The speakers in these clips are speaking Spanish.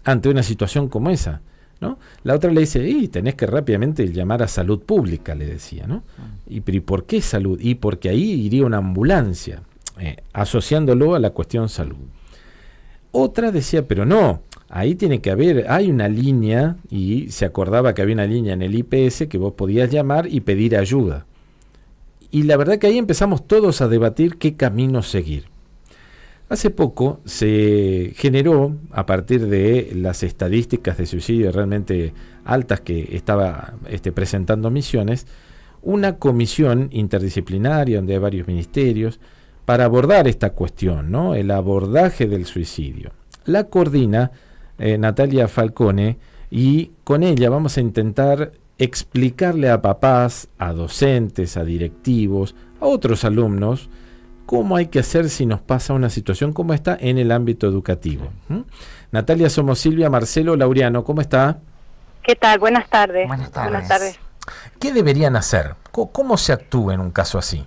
ante una situación como esa, ¿no? La otra le dice, tenés que rápidamente llamar a salud pública, le decía, ¿no? ¿Y por qué salud? Y porque ahí iría una ambulancia, asociándolo a la cuestión salud. Otra decía, pero no, ahí tiene que haber, hay una línea, y se acordaba que había una línea en el IPS que vos podías llamar y pedir ayuda. Y la verdad que ahí empezamos todos a debatir qué camino seguir. Hace poco se generó, a partir de las estadísticas de suicidio realmente altas que estaba presentando Misiones, una comisión interdisciplinaria donde hay varios ministerios para abordar esta cuestión, ¿no? El abordaje del suicidio. La coordina Natalia Falcone, y con ella vamos a intentar explicarle a papás, a docentes, a directivos, a otros alumnos, cómo hay que hacer si nos pasa una situación como esta en el ámbito educativo. Natalia, somos Silvia, Marcelo, Laureano, ¿cómo está? ¿Qué tal? Buenas tardes. Buenas tardes. Buenas tardes. ¿Qué deberían hacer? ¿Cómo se actúa en un caso así?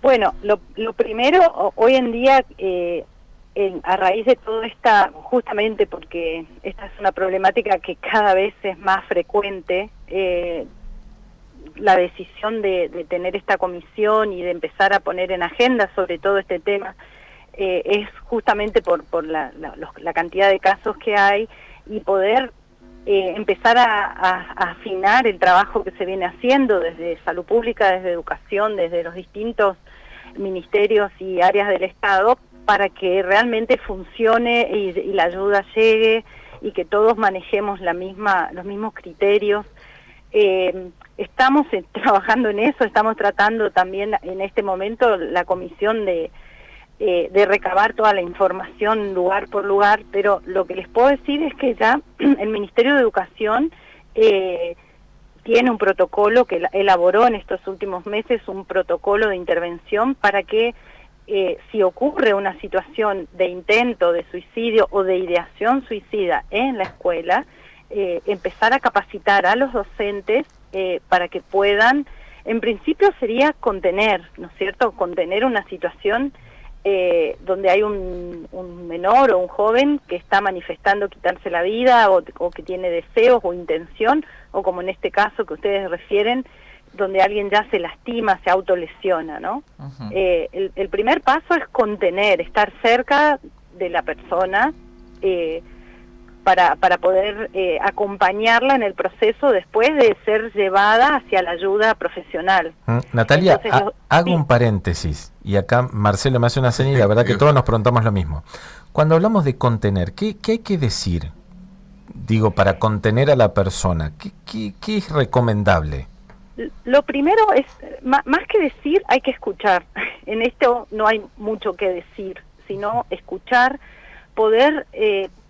Bueno, lo primero, hoy en día, a raíz de todo esta, justamente porque esta es una problemática que cada vez es más frecuente, la decisión de tener esta comisión y de empezar a poner en agenda sobre todo este tema, es justamente por la cantidad de casos que hay y poder empezar a afinar el trabajo que se viene haciendo desde salud pública, desde educación, desde los distintos ministerios y áreas del Estado, para que realmente funcione y la ayuda llegue y que todos manejemos los mismos criterios. Estamos trabajando en eso, estamos tratando también en este momento la comisión de recabar toda la información lugar por lugar, pero lo que les puedo decir es que ya el Ministerio de Educación tiene un protocolo que elaboró en estos últimos meses, un protocolo de intervención para que si ocurre una situación de intento de suicidio o de ideación suicida en la escuela, empezar a capacitar a los docentes para que puedan, en principio sería contener, ¿no es cierto?, contener una situación donde hay un menor o un joven que está manifestando quitarse la vida o que tiene deseos o intención, o como en este caso que ustedes refieren, donde alguien ya se lastima, se autolesiona, ¿no? Uh-huh. El primer paso es contener, estar cerca de la persona para poder acompañarla en el proceso después de ser llevada hacia la ayuda profesional. Natalia, entonces, hago un paréntesis, y acá Marcelo me hace una señal y la verdad que todos nos preguntamos lo mismo. Cuando hablamos de contener, ¿qué hay que decir? Digo, para contener a la persona, ¿qué es recomendable? Lo primero es, más que decir, hay que escuchar. En esto no hay mucho que decir, sino escuchar, poder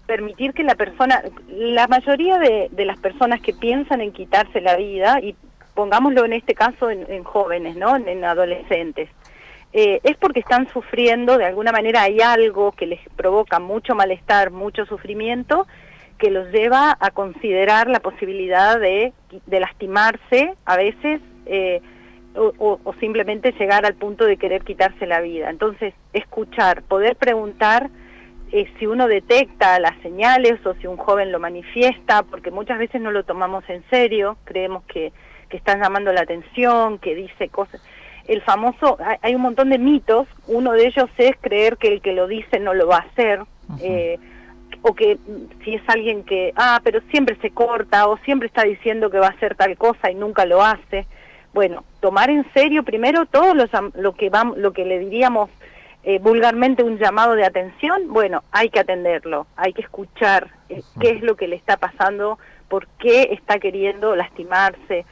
permitir que la persona, la mayoría de las personas que piensan en quitarse la vida, y pongámoslo en este caso en jóvenes, ¿no?, en adolescentes, es porque están sufriendo, de alguna manera hay algo que les provoca mucho malestar, mucho sufrimiento, que los lleva a considerar la posibilidad de lastimarse a veces, o simplemente llegar al punto de querer quitarse la vida. Entonces, escuchar, poder preguntar si uno detecta las señales o si un joven lo manifiesta, porque muchas veces no lo tomamos en serio, creemos que están llamando la atención, que dice cosas. El famoso, hay un montón de mitos, uno de ellos es creer que el que lo dice no lo va a hacer, o que si es alguien que, pero siempre se corta, o siempre está diciendo que va a hacer tal cosa y nunca lo hace. Bueno, tomar en serio primero todo lo que le diríamos vulgarmente un llamado de atención. Bueno, hay que atenderlo, hay que escuchar qué es lo que le está pasando, por qué está queriendo lastimarse,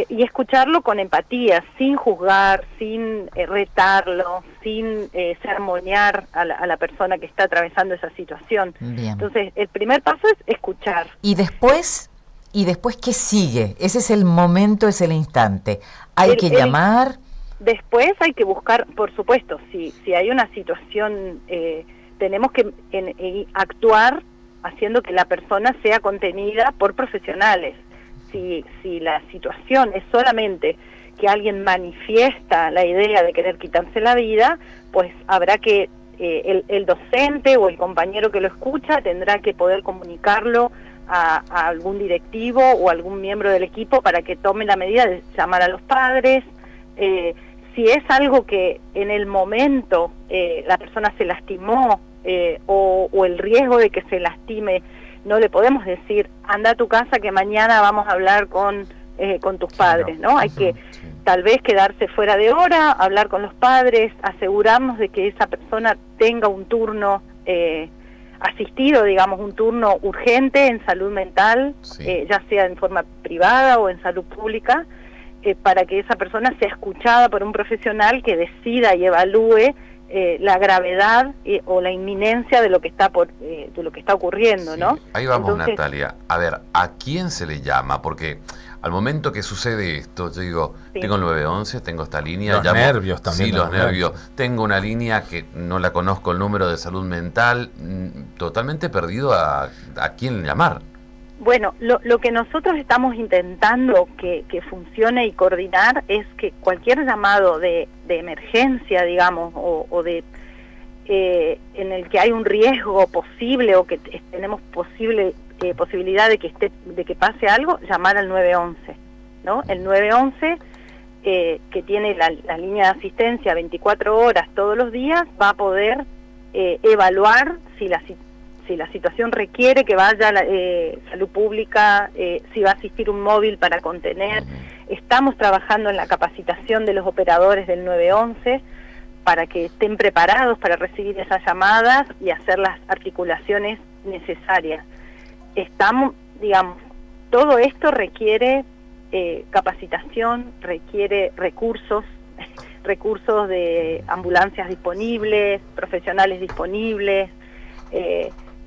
y escucharlo con empatía, sin juzgar, sin retarlo, sin sermonear a la persona que está atravesando esa situación. Bien. Entonces, el primer paso es escuchar. ¿Y después qué sigue? Ese es el momento, es el instante. Hay que llamar. Después hay que buscar, por supuesto, si hay una situación, tenemos que actuar haciendo que la persona sea contenida por profesionales. Si la situación es solamente que alguien manifiesta la idea de querer quitarse la vida, pues habrá que el docente o el compañero que lo escucha tendrá que poder comunicarlo a algún directivo o algún miembro del equipo para que tome la medida de llamar a los padres. Si es algo que en el momento la persona se lastimó o el riesgo de que se lastime, no le podemos decir, anda a tu casa que mañana vamos a hablar con tus padres, ¿no? Hay que tal vez quedarse fuera de hora, hablar con los padres, asegurarnos de que esa persona tenga un turno asistido, digamos, un turno urgente en salud mental, ya sea en forma privada o en salud pública, para que esa persona sea escuchada por un profesional que decida y evalúe la gravedad o la inminencia de lo que está ocurriendo, ¿no? Ahí vamos. Entonces, Natalia, a ver, ¿a quién se le llama? Porque al momento que sucede esto, yo digo, tengo el 911, tengo esta línea, los nervios también. Sí, los nervios. Tengo una línea que no la conozco, el número de salud mental, totalmente perdido a quién llamar. Bueno, lo que nosotros estamos intentando que funcione y coordinar es que cualquier llamado de emergencia, digamos, o de en el que hay un riesgo posible o que tenemos posibilidad de que pase algo, llamar al 911, ¿no? El 911 que tiene la línea de asistencia 24 horas todos los días va a poder evaluar si la situación requiere que vaya a la salud pública, si va a asistir un móvil para contener. Estamos trabajando en la capacitación de los operadores del 911 para que estén preparados para recibir esas llamadas y hacer las articulaciones necesarias. Todo esto requiere capacitación, requiere recursos de ambulancias disponibles, profesionales disponibles,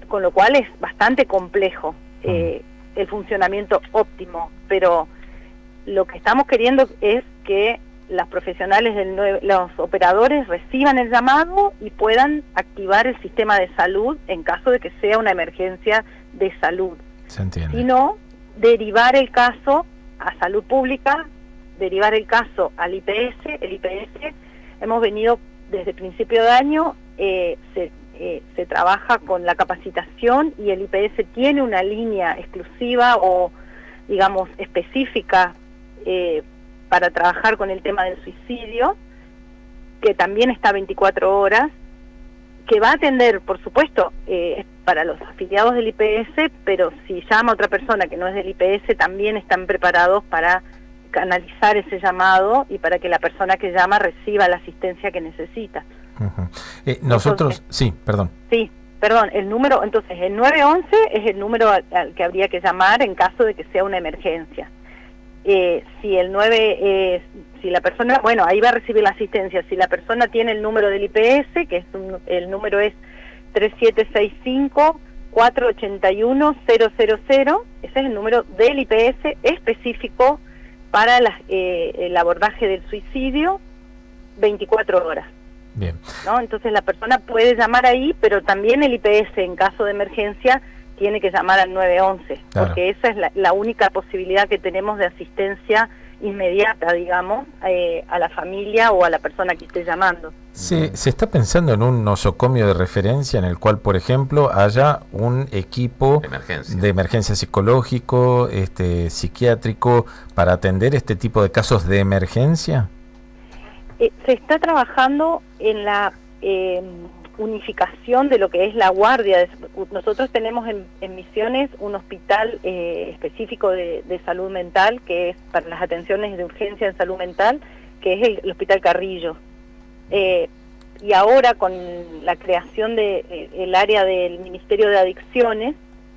con lo cual es bastante complejo el funcionamiento óptimo, pero lo que estamos queriendo es que las profesionales los operadores reciban el llamado y puedan activar el sistema de salud en caso de que sea una emergencia de salud. Se entiende. Si no, derivar el caso a salud pública, derivar el caso al IPS. El IPS, hemos venido desde el principio de año, se trabaja con la capacitación y el IPS tiene una línea exclusiva o, digamos, específica para trabajar con el tema del suicidio, que también está 24 horas, que va a atender, por supuesto, para los afiliados del IPS, pero si llama otra persona que no es del IPS, también están preparados para canalizar ese llamado y para que la persona que llama reciba la asistencia que necesita. Nosotros, entonces, sí, perdón. Sí, perdón, el 911 es el número al que habría que llamar en caso de que sea una emergencia. Si la persona, bueno, ahí va a recibir la asistencia. Si la persona tiene el número del IPS, que el número es 3765-481-000, ese es el número del IPS específico para el abordaje del suicidio 24 horas. Bien. ¿No? Entonces la persona puede llamar ahí, pero también el IPS en caso de emergencia tiene que llamar al 911, claro, porque esa es la única posibilidad que tenemos de asistencia inmediata, digamos, a la familia o a la persona que esté llamando. Se está pensando en un nosocomio de referencia en el cual, por ejemplo, haya un equipo de emergencia psicológico, psiquiátrico, para atender este tipo de casos de emergencia. Se está trabajando en la unificación de lo que es la guardia. Nosotros tenemos en Misiones un hospital específico de salud mental, que es para las atenciones de urgencia en salud mental, que es el Hospital Carrillo. Y ahora con la creación del área del Ministerio de Adicciones,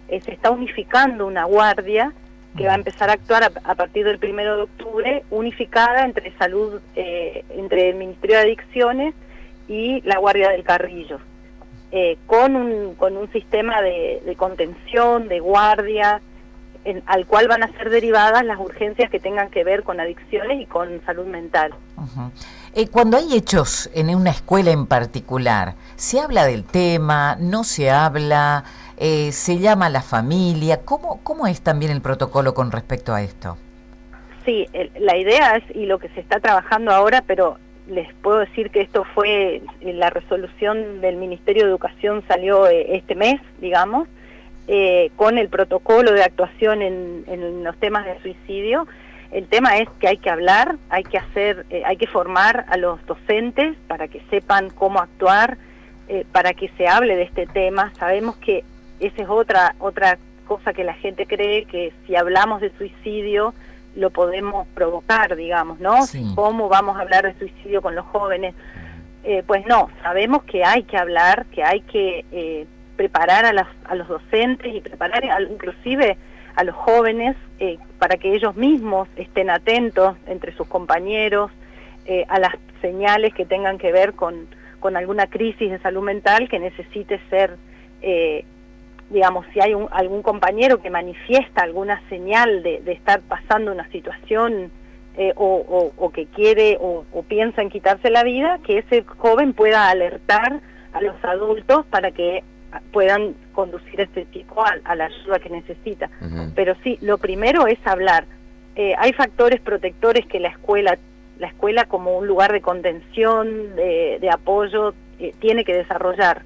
se está unificando una guardia que va a empezar a actuar a partir del 1 de octubre, unificada entre entre el Ministerio de Adicciones y la Guardia del Carrillo, con un sistema de contención, de guardia, al cual van a ser derivadas las urgencias que tengan que ver con adicciones y con salud mental. Cuando hay hechos en una escuela en particular, ¿se habla del tema? ¿No se habla? ¿Se llama a la familia? ¿Cómo es también el protocolo con respecto a esto? Sí, la idea es, y lo que se está trabajando ahora, pero les puedo decir que esto fue, la resolución del Ministerio de Educación salió este mes, digamos, con el protocolo de actuación en los temas de suicidio. El tema es que hay que hablar, hay que formar a los docentes para que sepan cómo actuar, para que se hable de este tema. Sabemos que esa es otra cosa que la gente cree, que si hablamos de suicidio lo podemos provocar, digamos, ¿no? Sí. ¿Cómo vamos a hablar de suicidio con los jóvenes? Pues no, sabemos que hay que hablar, que hay que preparar a los docentes y preparar inclusive a los jóvenes para que ellos mismos estén atentos entre sus compañeros a las señales que tengan que ver con alguna crisis de salud mental que necesite ser, digamos, si hay algún compañero que manifiesta alguna señal de estar pasando una situación o que quiere o piensa en quitarse la vida, que ese joven pueda alertar a los adultos para que puedan conducir a este chico a la ayuda que necesita. Ujú. Pero sí, lo primero es hablar. Hay factores protectores que la escuela como un lugar de contención, de apoyo, tiene que desarrollar.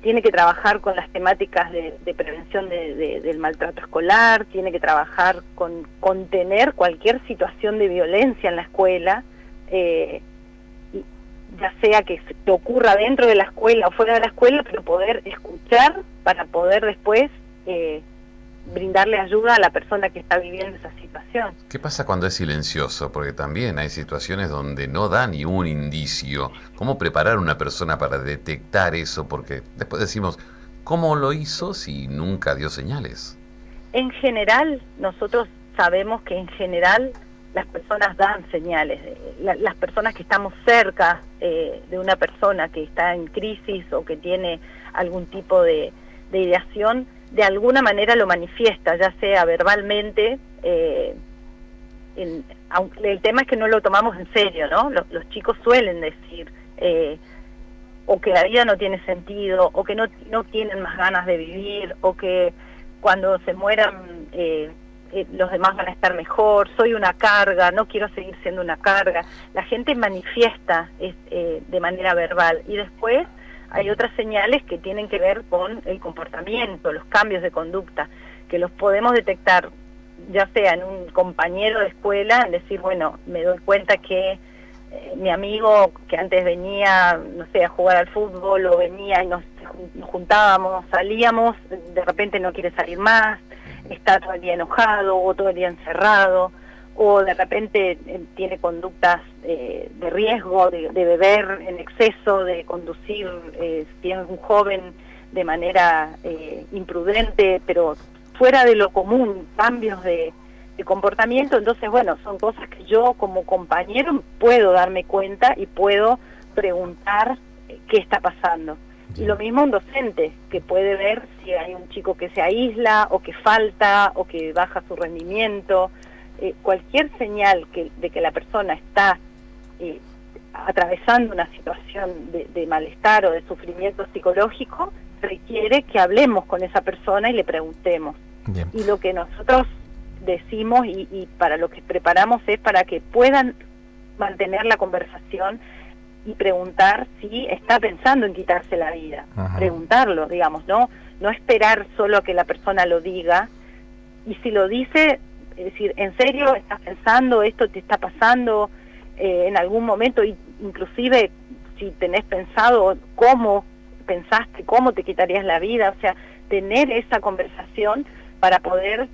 Tiene que trabajar con las temáticas de prevención del maltrato escolar, tiene que trabajar con contener cualquier situación de violencia en la escuela, ya sea que ocurra dentro de la escuela o fuera de la escuela, pero poder escuchar para poder después brindarle ayuda a la persona que está viviendo esa situación. ¿Qué pasa cuando es silencioso? Porque también hay situaciones donde no da ni un indicio. ¿Cómo preparar a una persona para detectar eso? Porque después decimos, ¿cómo lo hizo si nunca dio señales? En general, nosotros sabemos que en general las personas dan señales. Las personas que estamos cerca de una persona que está en crisis o que tiene algún tipo de ideación, de alguna manera lo manifiesta, ya sea verbalmente. Aunque el tema es que no lo tomamos en serio, ¿no? Los chicos suelen decir o que la vida no tiene sentido, o que no tienen más ganas de vivir, o que cuando se mueran los demás van a estar mejor, soy una carga, no quiero seguir siendo una carga. La gente manifiesta de manera verbal, y después hay otras señales que tienen que ver con el comportamiento, los cambios de conducta, que los podemos detectar ya sea en un compañero de escuela, en decir, bueno, me doy cuenta que mi amigo que antes venía, no sé, a jugar al fútbol, o venía y nos juntábamos, salíamos, de repente no quiere salir más, está todo el día enojado o todo el día encerrado, o de repente tiene conductas de riesgo, de beber en exceso, de conducir, si es un joven, de manera imprudente, pero fuera de lo común, cambios de comportamiento. Entonces, bueno, son cosas que yo como compañero puedo darme cuenta y puedo preguntar qué está pasando. Y lo mismo un docente, que puede ver si hay un chico que se aísla, o que falta, o que baja su rendimiento. Cualquier señal de que la persona está atravesando una situación de malestar o de sufrimiento psicológico, requiere que hablemos con esa persona y le preguntemos. Bien. Y lo que nosotros decimos y para lo que preparamos es para que puedan mantener la conversación y preguntar si está pensando en quitarse la vida. Ajá. Preguntarlo, digamos, no esperar solo a que la persona lo diga, y si lo dice, es decir, ¿en serio estás pensando esto? ¿Te está pasando en algún momento? Inclusive si tenés pensado cómo pensaste, cómo te quitarías la vida, o sea, tener esa conversación para poder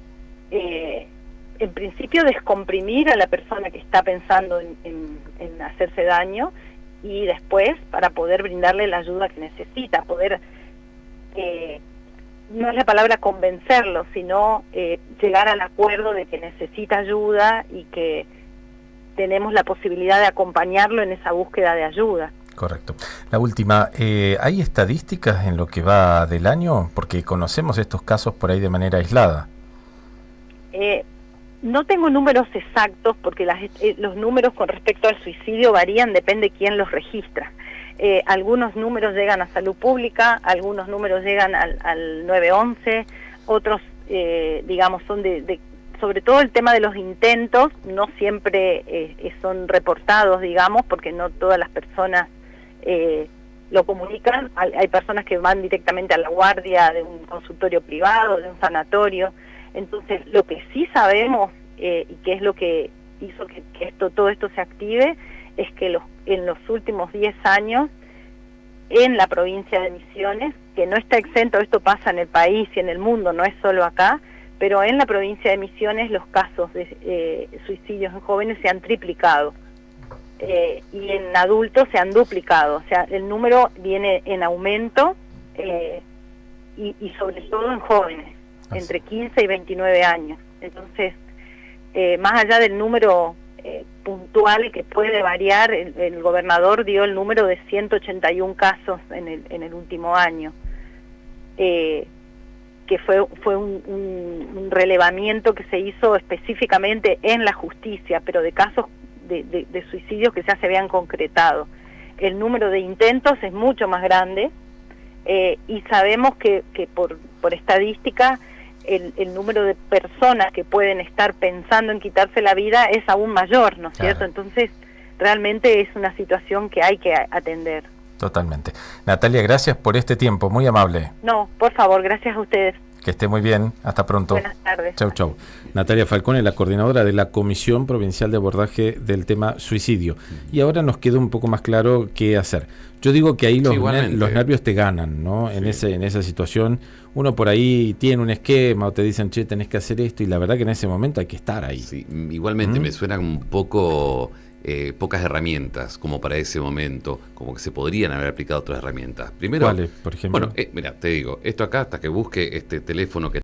en principio descomprimir a la persona que está pensando en hacerse daño, y después para poder brindarle la ayuda que necesita, poder, no es la palabra convencerlo, sino llegar al acuerdo de que necesita ayuda y que tenemos la posibilidad de acompañarlo en esa búsqueda de ayuda. Correcto. La última, ¿hay estadísticas en lo que va del año? Porque conocemos estos casos por ahí de manera aislada. No tengo números exactos, porque los números con respecto al suicidio varían, depende quién los registra. Algunos números llegan a salud pública, algunos números llegan al 911, otros, digamos, sobre todo el tema de los intentos, no siempre son reportados, digamos, porque no todas las personas lo comunican. Hay personas que van directamente a la guardia de un consultorio privado, de un sanatorio. Entonces, lo que sí sabemos, y que es lo que hizo que todo esto se active, es que en los últimos 10 años, en la provincia de Misiones, que no está exento, esto pasa en el país y en el mundo, no es solo acá, pero en la provincia de Misiones los casos de suicidios en jóvenes se han triplicado, y en adultos se han duplicado. O sea, el número viene en aumento, y sobre todo en jóvenes, entre 15 y 29 años. Entonces, más allá del número puntual que puede variar, el gobernador dio el número de 181 casos en el último año, que fue un relevamiento que se hizo específicamente en la justicia, pero de casos de suicidios que ya se habían concretado. El número de intentos es mucho más grande, y sabemos que por estadística el número de personas que pueden estar pensando en quitarse la vida es aún mayor, ¿no es cierto? Entonces, realmente es una situación que hay que atender. Totalmente. Natalia, gracias por este tiempo, muy amable. No, por favor, gracias a ustedes. Que esté muy bien, hasta pronto. Buenas tardes. Chau, chau. Natalia Falcone, la coordinadora de la Comisión Provincial de Abordaje del tema suicidio. Y ahora nos queda un poco más claro qué hacer. Yo digo que ahí los nervios te ganan, ¿no? En esa situación, uno por ahí tiene un esquema o te dicen, che, tenés que hacer esto, y la verdad que en ese momento hay que estar ahí. Sí, igualmente me suenan un poco pocas herramientas como para ese momento, como que se podrían haber aplicado otras herramientas. Primero, ¿cuáles, por ejemplo? Bueno, mira, te digo, esto acá, hasta que busque este teléfono que